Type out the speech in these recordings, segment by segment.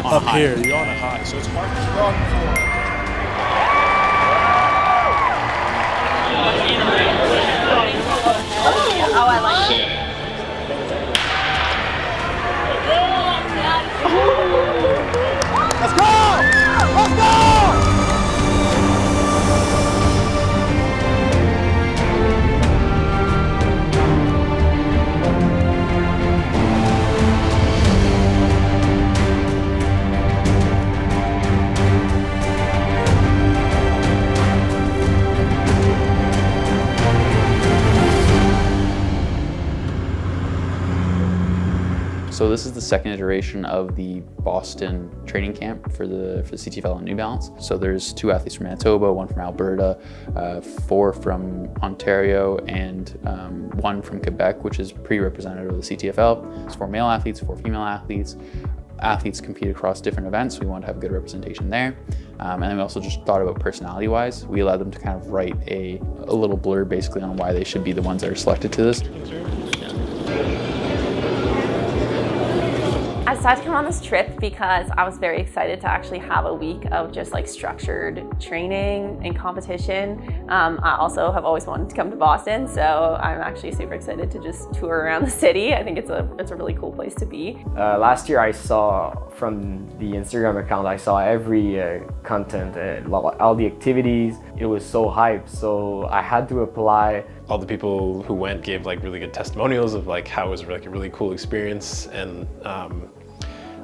up here. You're on a high, so it's hard to run for. Oh, I like it. Let's go! Let's go! So this is the second iteration of the Boston training camp for the CTFL and New Balance. So there's 2 athletes from Manitoba, 1 from Alberta, 4 from Ontario, and 1 from Quebec, which is pre-representative of the CTFL. It's 4 male athletes, 4 female athletes. Athletes compete across different events. We want to have good representation there. And then we also just thought about personality-wise. We allowed them to kind of write a little blurb basically on why they should be the ones that are selected to this. I decided to come on this trip because I was very excited to actually have a week of just like structured training and competition. I also have always wanted to come to Boston, so I'm actually super excited to just tour around the city. I think it's a really cool place to be. Last year I saw from the Instagram account, I saw every content, all the activities. It was so hyped, so I had to apply. All the people who went gave like really good testimonials of like how it was like a really cool experience, and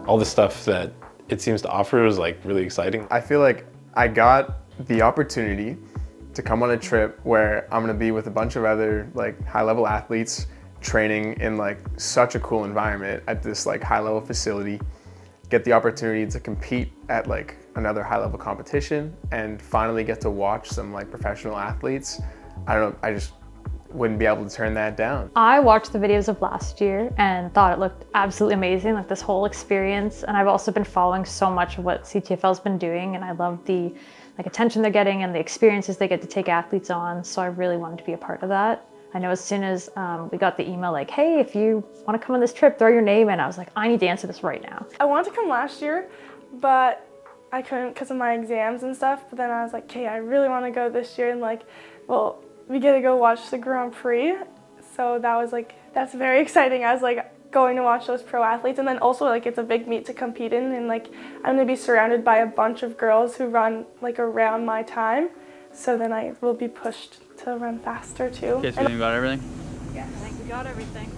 all the stuff that it seems to offer was like really exciting. I feel like I got the opportunity to come on a trip where I'm gonna be with a bunch of other like high-level athletes training in like such a cool environment at this like high-level facility, get the opportunity to compete at like another high-level competition, and finally get to watch some like professional athletes. I don't know, I just wouldn't be able to turn that down. I watched the videos of last year and thought it looked absolutely amazing, like this whole experience. And I've also been following so much of what CTFL's been doing, and I love the like attention they're getting and the experiences they get to take athletes on. So I really wanted to be a part of that. I know as soon as we got the email like, hey, if you want to come on this trip, throw your name in, I was like, I need to answer this right now. I wanted to come last year, but I couldn't because of my exams and stuff. But then I was like, okay, I really want to go this year, and like, well, we get to go watch the Grand Prix. So that was like, that's very exciting. I was like going to watch those pro athletes, and then also like it's a big meet to compete in, and like I'm gonna be surrounded by a bunch of girls who run like around my time. So then I will be pushed to run faster too. Okay, so you got everything? Yeah, I think we got everything.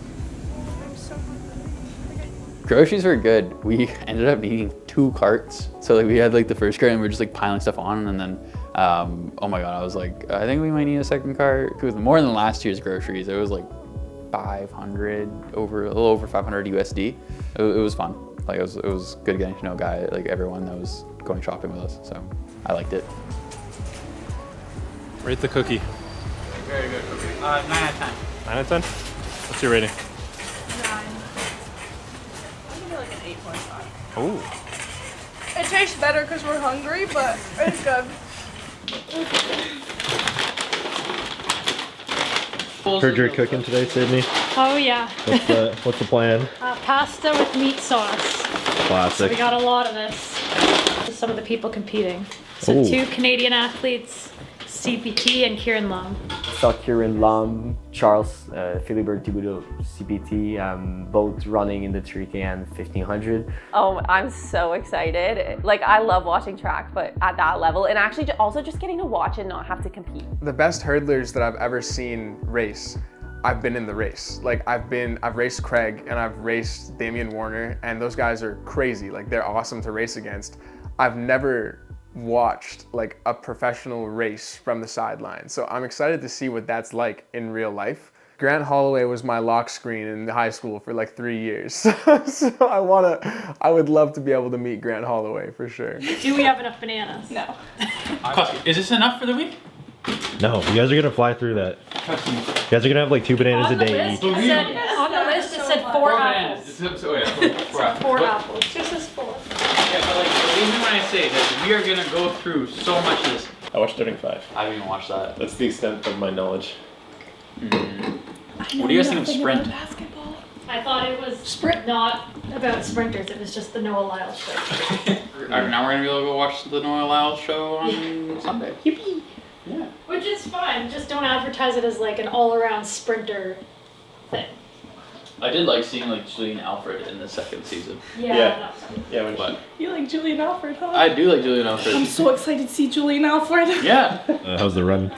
I'm so hungry. Groceries were good. We ended up needing 2 carts. So like we had like the first cart and we were just like piling stuff on, and then oh my god, I was like, I think we might need a second cart. It was more than last year's groceries. It was like 500, a little over 500 USD. It was fun. Like it was good getting to know like everyone that was going shopping with us. So I liked it. Rate the cookie. Very good cookie. 9 out of 10. 9 out of 10? What's your rating? 9. I'm gonna be like an 8.5. Oh. It tastes better because we're hungry, but it's good. Heard you're cooking today, Sydney. Oh yeah. What's the plan? Pasta with meat sauce. Classic. We got a lot of this. Some of the people competing. So Ooh. 2 Canadian athletes, CPT and Kieran Lum. Saw Kieran Lum, Charles Philibert Thibodeau, CPT, both running in the 3K and 1500. Oh, I'm so excited. Like I love watching track, but at that level, and actually also just getting to watch and not have to compete. The best hurdlers that I've ever seen race, I've been in the race. Like I've raced Craig and I've raced Damian Warner, and those guys are crazy. Like they're awesome to race against. I've never watched like a professional race from the sideline. So I'm excited to see what that's like in real life. Grant Holloway was my lock screen in high school for like 3 years. So I would love to be able to meet Grant Holloway for sure. Do we have enough bananas? No. Is this enough for the week? No, you guys are gonna fly through that. You guys are gonna have like 2 bananas a day each. On the list it said 4 apples. So, yeah, 4 apples. 4 apples. Just says 4. Yeah, but like the reason why I say that we are gonna go through so much of this. I watched Turning 5. I haven't even watched that. That's the extent of my knowledge. What do you guys think of Sprint? I thought it was not about sprinters. It was just the Noah Lyles show. Now we're gonna be able to go watch the Noah Lyles show on Sunday. Yippee! Yeah. Which is fine. Just don't advertise it as like an all-around sprinter thing. I did like seeing like Julian Alfred in the second season. Yeah. But You like Julian Alfred, huh? I do like Julian Alfred. I'm so excited to see Julian Alfred. Yeah. How's the run?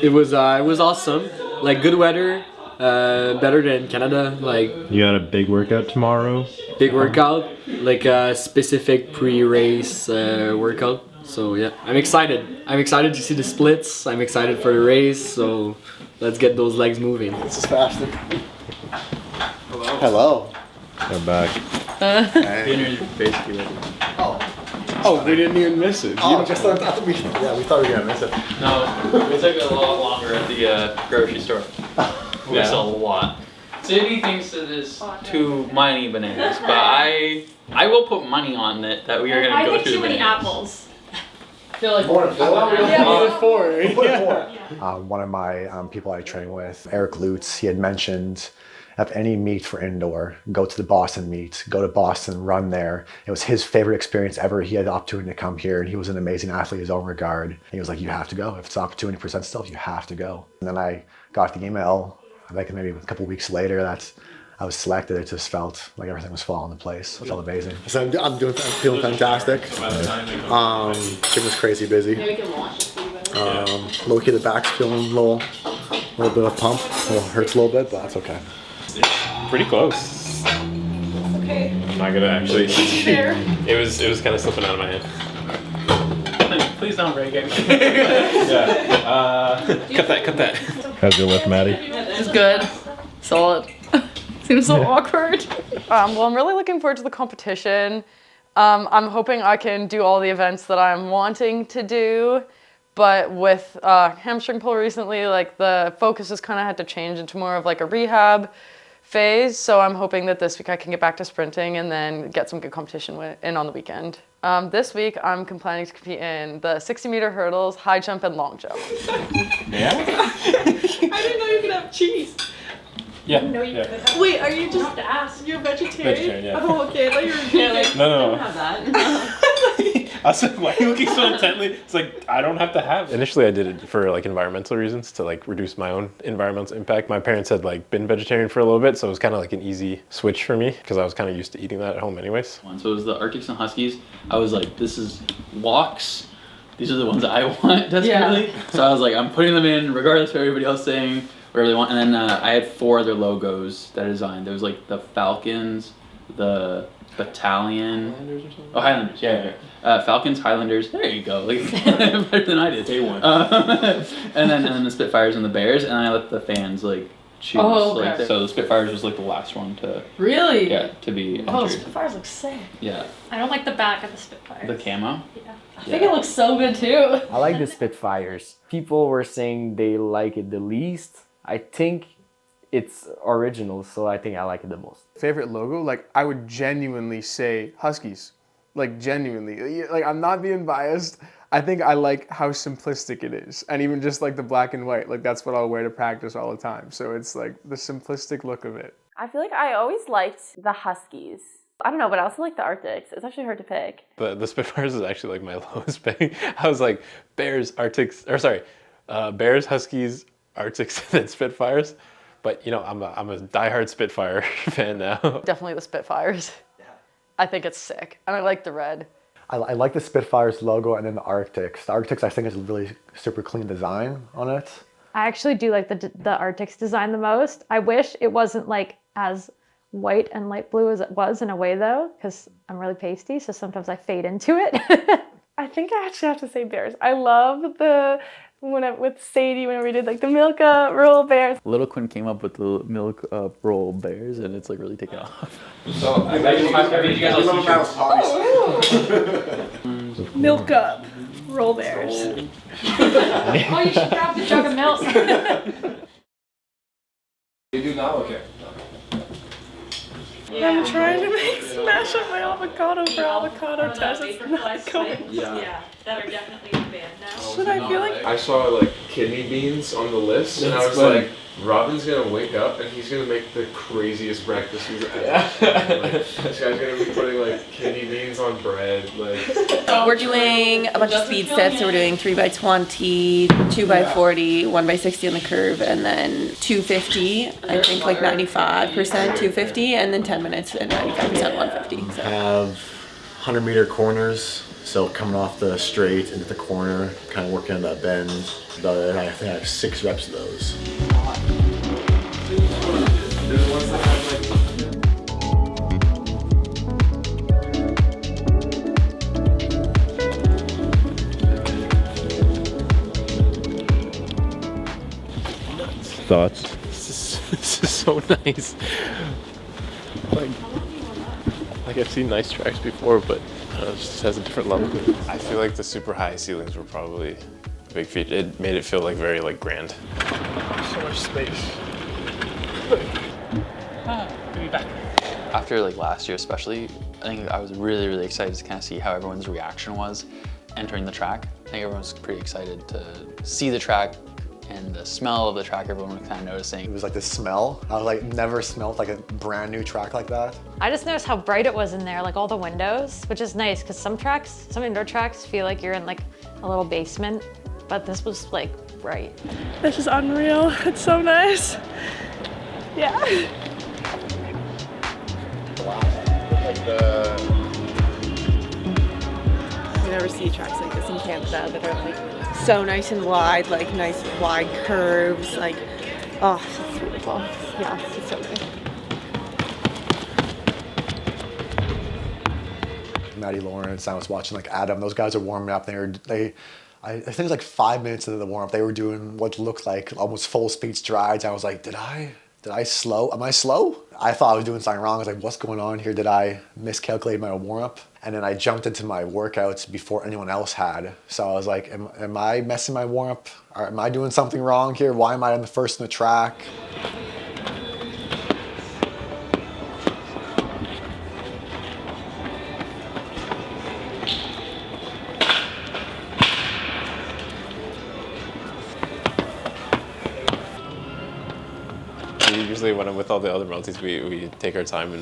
It was awesome. Like good weather, better than Canada. Like You got a big workout tomorrow? big workout, like a specific pre-race workout. So yeah, I'm excited. I'm excited to see the splits. I'm excited for the race. So let's get those legs moving. This is faster. Hello. I'm back. Dinner's basically ready. Oh, we didn't even miss it. Oh, just thought we thought we were gonna miss it. No, it took a lot longer at the grocery store. It's a lot. Sydney thinks that is too many bananas, but I will put money on it that we are gonna go through the bananas. apples. I feel like One of my people I train with, Eric Lutz, he had mentioned if any meet for indoor, go to the Boston meet, go to Boston, run there. It was his favorite experience ever. He had the opportunity to come here and he was an amazing athlete in his own regard. And he was like, you have to go. If it's an opportunity to present stuff, you have to go. And then I got the email, like maybe a couple weeks later, that I was selected. It just felt like everything was falling into place. It felt amazing. So I'm feeling fantastic. Gym was crazy busy. Low key, the back's feeling a little bit of pump. Hurts a little bit, but that's okay. Pretty close. Okay. I'm not gonna actually. It was kind of slipping out of my hand. Please don't break it. Cut that. How's your lift, Maddie? It's good. Solid. Seems so awkward. Well, I'm really looking forward to the competition. I'm hoping I can do all the events that I'm wanting to do. But with hamstring pull recently, like the focus has kind of had to change into more of like a rehab phase. So I'm hoping that this week I can get back to sprinting and then get some good competition in on the weekend. This week I'm planning to compete in the 60-meter hurdles, high jump, and long jump. Yeah. I didn't know you could have cheese. Yeah. No, you could. Wait, are you just have to ask. You're vegetarian? Vegetarian, yeah. Oh, okay. I thought you were vegan. No. Have that. I was like, why are you looking so intently? It's like, I don't have to have it. Initially, I did it for like environmental reasons to like reduce my own environmental impact. My parents had like been vegetarian for a little bit, so it was kind of like an easy switch for me because I was kind of used to eating that at home anyways. So it was the Arctics and Huskies. I was like, this is walks. These are the ones that I want desperately. Yeah. So I was like, I'm putting them in regardless of everybody else saying whatever they want. And then I had 4 other logos that I designed. There was like the Falcons, the Battalion. Highlanders or something? Oh, Highlanders, yeah. Falcons, Highlanders, there you go. Like, better than I did. Day one. And then the Spitfires and the Bears, and I let the fans like choose. Oh, okay. Like, so the Spitfires was like the last one to Really? to be entered. Oh, Spitfires look sick. Yeah. I don't like the back of the Spitfires. The camo? Yeah. I think it looks so good too. I like the Spitfires. People were saying they like it the least. I think it's original, so I think I like it the most. Favorite logo? Like, I would genuinely say Huskies. Like, genuinely. Like, I'm not being biased. I think I like how simplistic it is. And even just like the black and white, like that's what I'll wear to practice all the time. So it's like the simplistic look of it. I feel like I always liked the Huskies. I don't know, but I also like the Arctics. It's actually hard to pick. The Spitfires is actually like my lowest pay. I was like, Bears, Huskies, Arctics, and then Spitfires. But you know, I'm a diehard Spitfire fan now. Definitely the Spitfires. Yeah. I think it's sick, and I like the red. I like the Spitfires logo and then the Arctics. The Arctics I think is a really super clean design on it. I actually do like the Arctics design the most. I wish it wasn't like as white and light blue as it was in a way though, because I'm really pasty, so sometimes I fade into it. I think I actually have to say Bears. I love with Sadie when we did like the Milka roll bears. Little Quinn came up with the milk roll bears, and it's like really taken off. So I made you guys all t-shirts. Milk up roll bears. Oh, you should grab the jug of milk. You do now? Okay. Yeah. I'm trying to smash up my avocado for avocado test. It's not going. Yeah, that are definitely banned now. Should I feel like I saw like kidney beans on the list and I was like, Robin's gonna wake up and he's gonna make the craziest breakfast we've ever seen. Like, this guy's gonna be putting like kidney beans on bread. Like, We're doing a bunch of speed sets. So we're doing 3x20, 2x40, 1x60 on the curve, and then 250. I think like 95% 250, and then 10 minutes and 95% 150. So. I have 100-meter corners. So coming off the straight into the corner, kind of working on that bend. But I think I have 6 reps of those. Thoughts? This is so nice. Like I've seen nice tracks before, but it just has a different level. I feel like the super high ceilings were probably a big feat. It made it feel like very like grand. So much space. Be back. After like last year especially, I think I was really, really excited to kind of see how everyone's reaction was entering the track. I think everyone was pretty excited to see the track and the smell of the track everyone was kind of noticing. It was like the smell. I was like never smelled like a brand new track like that. I just noticed how bright it was in there, like all the windows, which is nice because some indoor tracks feel like you're in like a little basement, but this was like bright. This is unreal. It's so nice. Yeah. You never see tracks like this in Canada that are like so nice and wide, like nice wide curves, like, oh, it's beautiful. Yeah, it's so nice. Maddie Lawrence, I was watching like Adam, those guys are warming up. I think it was like 5 minutes into the warm up, they were doing what looked like almost full speed strides. I was like, did I slow? Am I slow? I thought I was doing something wrong. I was like, what's going on here? Did I miscalculate my warm up? And then I jumped into my workouts before anyone else had. So I was like, am I messing my warm up? Or am I doing something wrong here? Why am I on the first in the track? Usually when I'm with all the other multis, we take our time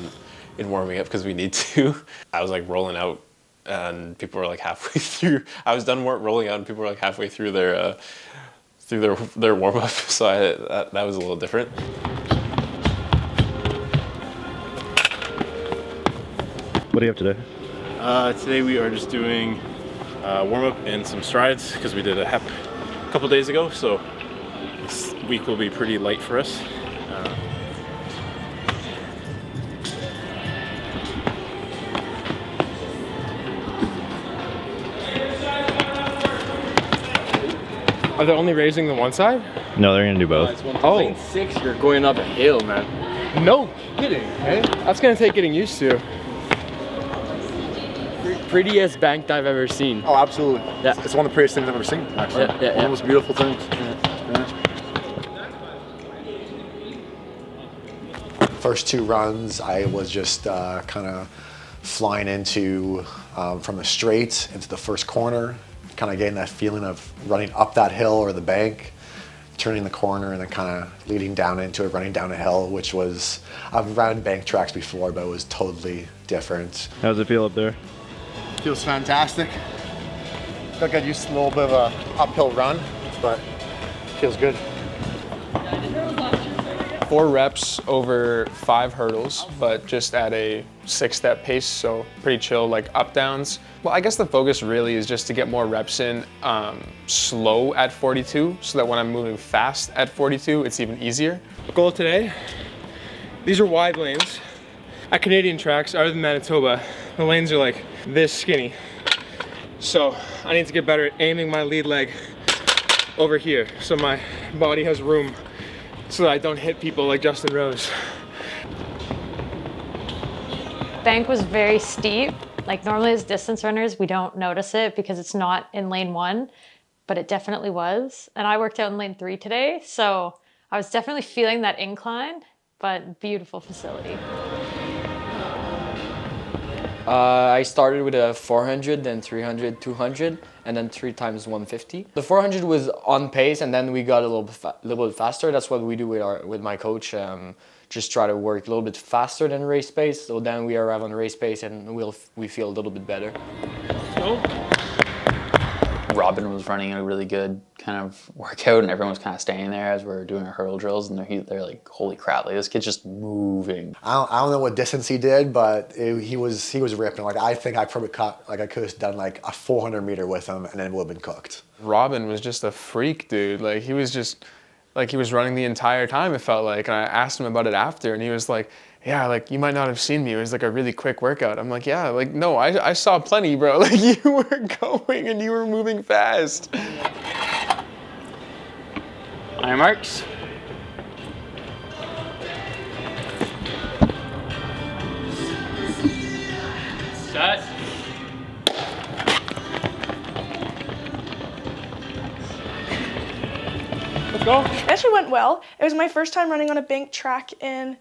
in warming up because we need to. I was like rolling out and people were like halfway through. I was done rolling out and people were like halfway through their warm up. So that was a little different. What are you up today? Today we are just doing warm up and some strides because we did a HEP a couple days ago. So this week will be pretty light for us. Are they only raising the one side? No, they're gonna do both. Oh, lane 6, you're going up a hill, man. No kidding, eh? That's gonna take getting used to. Prettiest bank I've ever seen. Oh, absolutely. Yeah. It's one of the prettiest things I've ever seen, actually. Yeah. One of the most beautiful things. First 2 runs, I was just kind of flying into from the straight into the first corner, kind of getting that feeling of running up that hill or the bank, turning the corner, and then kind of leading down into it, running down a hill, which was, I've run bank tracks before, but it was totally different. How does it feel up there? Feels fantastic. Got to get used to a little bit of a uphill run, but feels good. 4 reps over 5 hurdles, but just at a 6-step pace, so pretty chill, like up downs. Well, I guess the focus really is just to get more reps in slow at 42, so that when I'm moving fast at 42, it's even easier. Goal today, these are wide lanes. At Canadian tracks, other than Manitoba, the lanes are like this skinny. So I need to get better at aiming my lead leg over here, so my body has room so that I don't hit people like Justin Rose. Bank was very steep. Like normally as distance runners, we don't notice it because it's not in lane 1, but it definitely was. And I worked out in lane 3 today, so I was definitely feeling that incline, but beautiful facility. I started with a 400, then 300, 200, and then 3 times 150. The 400 was on pace, and then we got a little bit faster. That's what we do with my coach. Just try to work a little bit faster than race pace, so then we arrive on race pace and we feel a little bit better. Robin was running a really good kind of workout, and everyone was kind of standing there as we were doing our hurdle drills, and they're like, holy crap, like this kid's just moving. I don't know what distance he did, but he was ripping. Like, I think I probably caught, like, I could have done like a 400 meter with him and then it would have been cooked. Robin was just a freak, dude. Like, he was just, like, he was running the entire time, it felt like. And I asked him about it after, and he was like, yeah, like, you might not have seen me. It was like a really quick workout. I'm like, yeah, like, no, I saw plenty, bro. Like, you were going and you were moving fast. On your marks. Set. Let's go. It actually went well. It was my first time running on a bank track in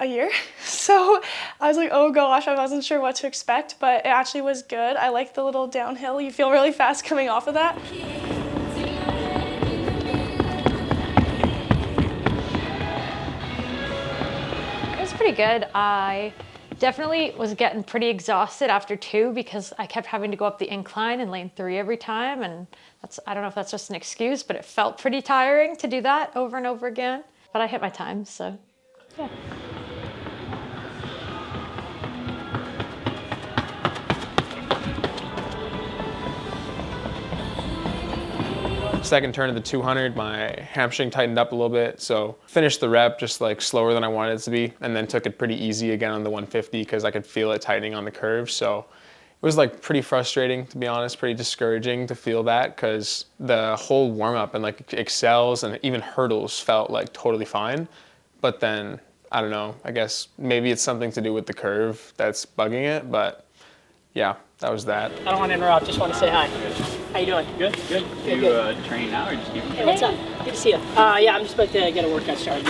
a year. So I was like, oh gosh, I wasn't sure what to expect, but it actually was good. I like the little downhill. You feel really fast coming off of that. It was pretty good. I definitely was getting pretty exhausted after 2 because I kept having to go up the incline in lane 3 every time, and I don't know if that's just an excuse, but it felt pretty tiring to do that over and over again. But I hit my time, so yeah. Second turn of the 200, my hamstring tightened up a little bit, so finished the rep just like slower than I wanted it to be, and then took it pretty easy again on the 150 because I could feel it tightening on the curve. So it was like pretty frustrating, to be honest, pretty discouraging to feel that, because the whole warm up and like excels and even hurdles felt like totally fine. But then, I don't know, I guess maybe it's something to do with the curve that's bugging it, but yeah, that was that. I don't want to interrupt, just want to say hi. How you doing? Good, good. Do you train now or just keep? Hey, what's up? Good to see you. Yeah, I'm just about to get a workout started.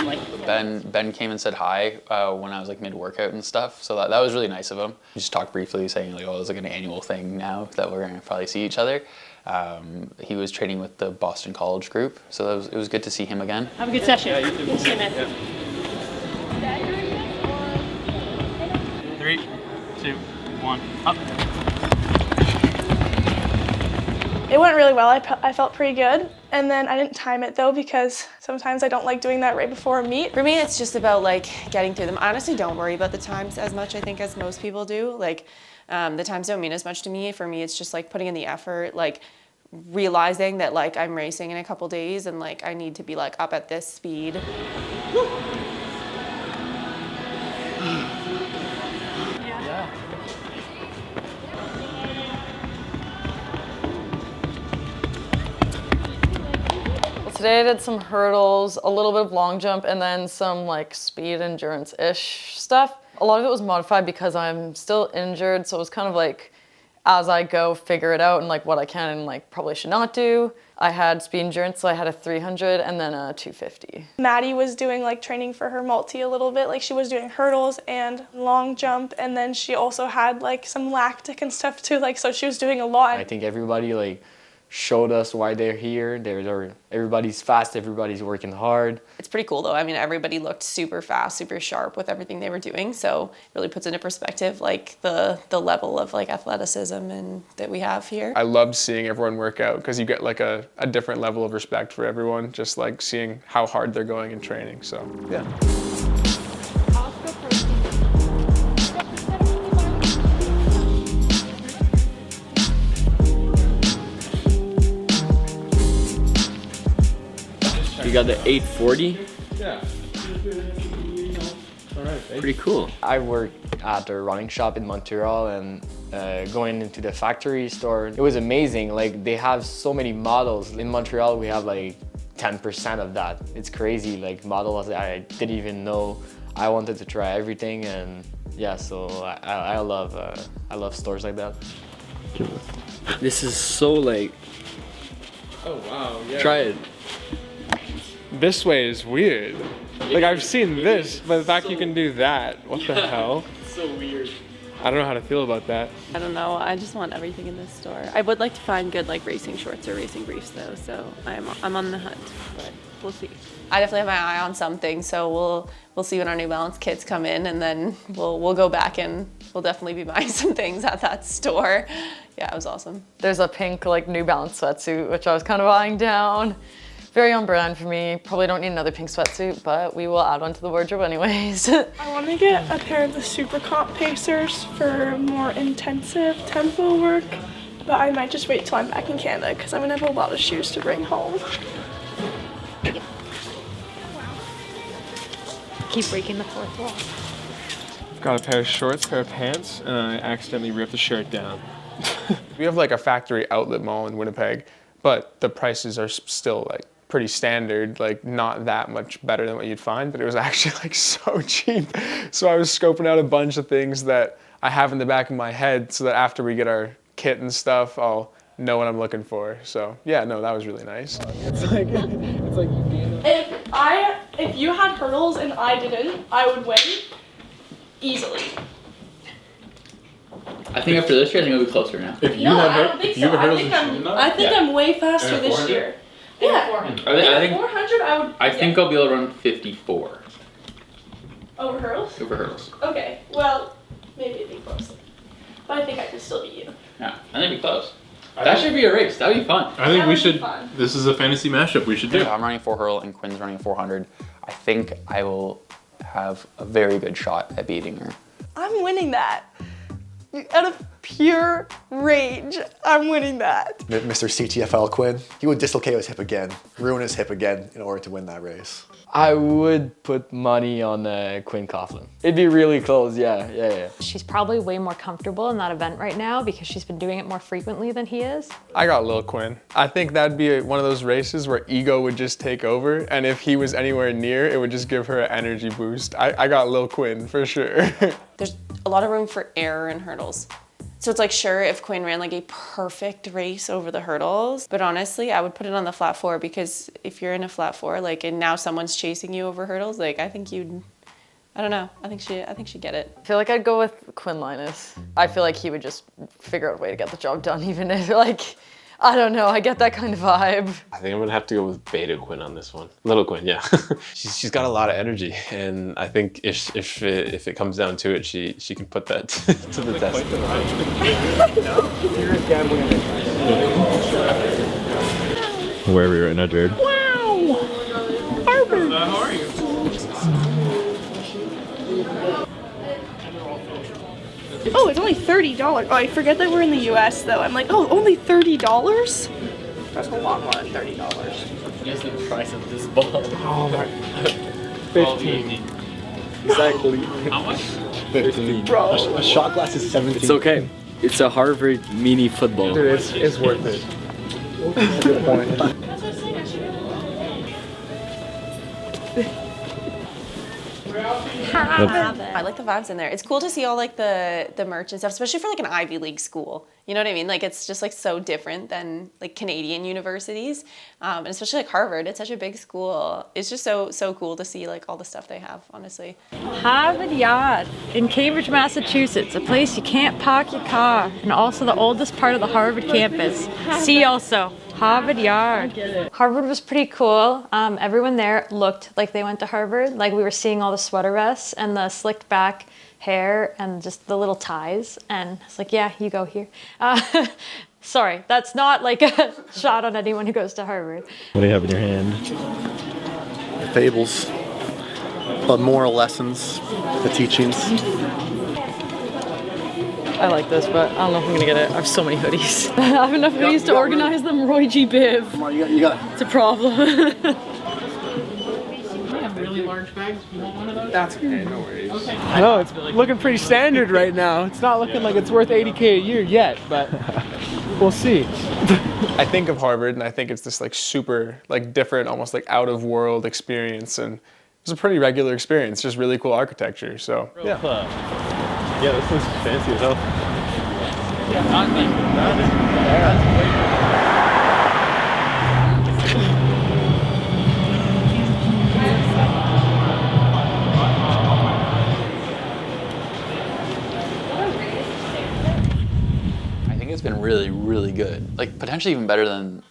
Ben came and said hi when I was like mid-workout and stuff, so that was really nice of him. We just talked briefly saying like, oh, it's like an annual thing now that we're gonna probably see each other. He was training with the Boston College group, so it was good to see him again. Have a good session. Yeah, you too. Good to see you, man. Yeah. 3, 2, 1, up. It went really well. I felt pretty good. And then I didn't time it though, because sometimes I don't like doing that right before a meet. For me, it's just about like getting through them. I honestly don't worry about the times as much, I think, as most people do. Like the times don't mean as much to me. For me, it's just like putting in the effort, like realizing that like I'm racing in a couple days and like I need to be like up at this speed. Today I did some hurdles, a little bit of long jump, and then some like speed endurance-ish stuff. A lot of it was modified because I'm still injured, so it was kind of like as I go, figure it out and like what I can and like probably should not do. I had speed endurance, so I had a 300 and then a 250. Maddie was doing like training for her multi a little bit. Like she was doing hurdles and long jump, and then she also had like some lactic and stuff too. Like so she was doing a lot. I think everybody like showed us why they're here. Everybody's fast, everybody's working hard. It's pretty cool though. I mean, everybody looked super fast, super sharp with everything they were doing. So it really puts into perspective like the level of like athleticism and that we have here. I loved seeing everyone work out because you get like a different level of respect for everyone, just like seeing how hard they're going in training. So yeah. You got the 840? Yeah. All right, pretty cool. I work at a running shop in Montreal, and going into the factory store, it was amazing. Like they have so many models. In Montreal, we have like 10% of that. It's crazy, like models I didn't even know. I wanted to try everything, and yeah, so I love stores like that. This is so like, oh wow, yeah. Try it. This way is weird. Like I've seen this, but the fact you can do that, what the hell? It's so weird. I don't know how to feel about that. I don't know. I just want everything in this store. I would like to find good like racing shorts or racing briefs though, so I'm on the hunt, but we'll see. I definitely have my eye on something, so we'll see when our New Balance kits come in, and then we'll go back and we'll definitely be buying some things at that store. Yeah, it was awesome. There's a pink like New Balance sweatsuit, which I was kind of eyeing down. Very on brand for me. Probably don't need another pink sweatsuit, but we will add one to the wardrobe anyways. I want to get a pair of the Super Comp Pacers for more intensive tempo work, but I might just wait till I'm back in Canada because I'm gonna have a lot of shoes to bring home. Keep breaking the fourth wall. I've got a pair of shorts, pair of pants, and I accidentally ripped the shirt down. We have like a factory outlet mall in Winnipeg, but the prices are still like pretty standard, like not that much better than what you'd find, but it was actually like so cheap. So I was scoping out a bunch of things that I have in the back of my head so that after we get our kit and stuff, I'll know what I'm looking for. So yeah, no, that was really nice. It's like If you had hurdles and I didn't, I would win easily. I think after this year, I think it'll be closer now. I don't think so. I think I'm way faster this year. Yeah. 400. I think 400. I would. I think I'll be able to run 54 Over hurdles. over hurdles. Okay. Well, maybe it'd be close. But I think I could still beat you. Yeah, I think it'd be close. That should be a race. That'd be fun. I think we should. This is a fantasy mashup we should do. I'm running 4 hurdle and Quinn's running 400. I think I will have a very good shot at beating her. I'm winning that. Out of pure rage, I'm winning that. Mr. CTFL Quinn, he would dislocate his hip again, ruin his hip again in order to win that race. I would put money on Quinn Coughlin. It'd be really close, yeah. She's probably way more comfortable in that event right now because she's been doing it more frequently than he is. I got Lil Quinn. I think that'd be one of those races where ego would just take over, and if he was anywhere near, it would just give her an energy boost. I got Lil Quinn for sure. There's a lot of room for error in hurdles. So it's like, sure, if Quinn ran like a perfect race over the hurdles, but honestly, I would put it on the flat 4 because if you're in a flat 4, like, and now someone's chasing you over hurdles, like, I think you'd, I don't know, I think she'd get it. I feel like I'd go with Quinn Linus. I feel like he would just figure out a way to get the job done, even if, like, I don't know, I get that kind of vibe. I think I'm gonna have to go with Beta Quinn on this one. Little Quinn, yeah. she's got a lot of energy, and I think if it comes down to it, she can put that to the test. Where are we right now, Jared? Wow! Harvard! How are you? Oh, it's only $30. Oh, I forget that we're in the US though. I'm like, oh, only $30? That's a lot more than $30. Guess the price of this ball. Oh my. 15. Exactly. How much? 15. Bro. A shot glass is 17. It's okay. It's a Harvard mini football. Dude, it's worth it. Good point. I like the vibes in there. It's cool to see all like the merch and stuff, especially for like an Ivy League school. You know what I mean? Like it's just like so different than like Canadian universities, and especially like Harvard. It's such a big school. It's just so cool to see like all the stuff they have. Honestly. Harvard Yard in Cambridge, Massachusetts, a place you can't park your car, and also the oldest part of the Harvard campus. See also Harvard Yard. Harvard was pretty cool. Everyone there looked like they went to Harvard. Like we were seeing all the sweater vests and the slicked back hair and just the little ties. And it's like, yeah, you go here. Sorry, that's not like a shot on anyone who goes to Harvard. What do you have in your hand? Fables. The moral lessons, the teachings. I like this, but I don't know if I'm gonna get it. I have so many hoodies. I have enough hoodies to organize them. Roy G. Biv. Come on, you got It's a problem. I have really large bags. You want one of those? That's okay, no worries. Okay. I know, it's looking pretty standard right now. It's not looking like it's worth $80K a year yet, but we'll see. I think of Harvard and I think it's this like super like different, almost like out of world experience, and it's a pretty regular experience, just really cool architecture, so yeah. Yeah, this looks fancy as hell. Not me. think it's been really, really good. Like potentially even better than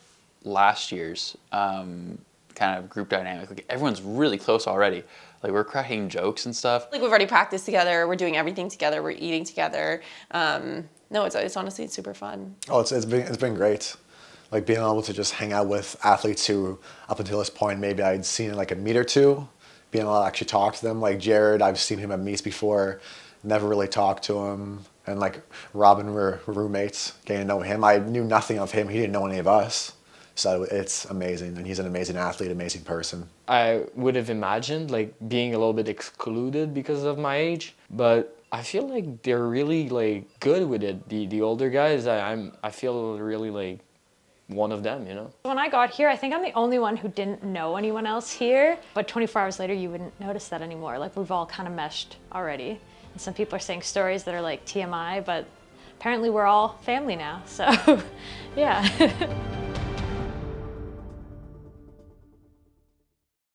last year's kind of group dynamic. Like everyone's really close already. Like we're cracking jokes and stuff. Like we've already practiced together, we're doing everything together, we're eating together. No, it's honestly, it's super fun. Oh, it's been great. Like being able to just hang out with athletes who, up until this point, maybe I'd seen like a meet or two, being able to actually talk to them. Like Jared, I've seen him at meets before, never really talked to him. And like Robin, we're roommates, getting to know him. I knew nothing of him, he didn't know any of us. So it's amazing, and he's an amazing athlete, amazing person. I would have imagined like being a little bit excluded because of my age, but I feel like they're really like good with it. The older guys, I feel really like one of them, you know? When I got here, I think I'm the only one who didn't know anyone else here, but 24 hours later, you wouldn't notice that anymore. Like we've all kind of meshed already. And some people are saying stories that are like TMI, but apparently we're all family now, so yeah.